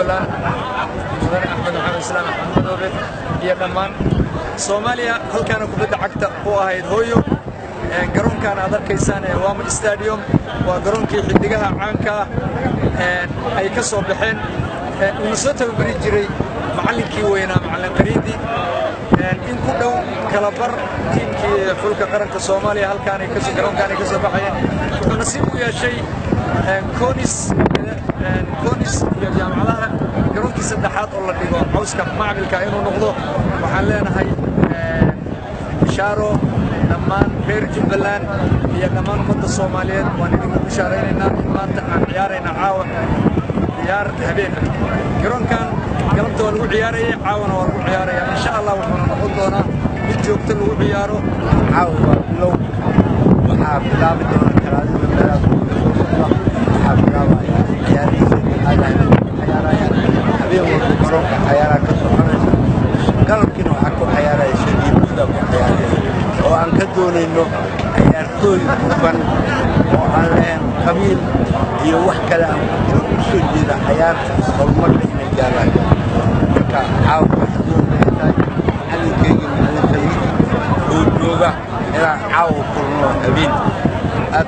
Jubbaland mudane Axmed Maxamed Islaam Axmed Madoobe iyo dhammaan Soomaaliya halkaan kubadda cagta oo ahayd hooyo garoonkan aad arkaysaan ee Wama Stadium waa garoonkii xidigaha caanka ay ka soo baxeen uu soo tababari jiray macallinkii weynaa macallin Qariidi in ku dhow kala bar tiimkii xulka qaranka Soomaaliya halkaan ay ka soo garoonkan ay ka soo baxayeen wuxuu nasiib u yeeshay كونيس iyo jaamacadaha garoonkii saddexaad oo la dhigo cawska macmilka inuu noqdo waxaan leenahay bishaaro dhammaan reer Jubbaland iyo dhammaan ummadda Soomaaliyeed waan idinku bishaareynaa in maanta aan ciyaarayna caawa ciyaar habeen garoonkan galabta waa lagu ciyaarayay caawana waa lagu ciyaarayaa insha Allah wuxuu noqon doonaa mid joogto lagu ciyaaro caawa low waxaa bilaabi doona kalaadida meelaha galabkiina waxaa ku ciyaaraya shadiidada ku ciyaaraya oo aan ka doonayno ciyaartooy hufan oo aan lahayn qabiil iyo wax kale aan u soo jeeda ciyaarta horumarka inay gaaraan marka caawa waxaa doonaytahay macallinkeyga macallinkayga oo jooga inaan caawa kulno habeen aad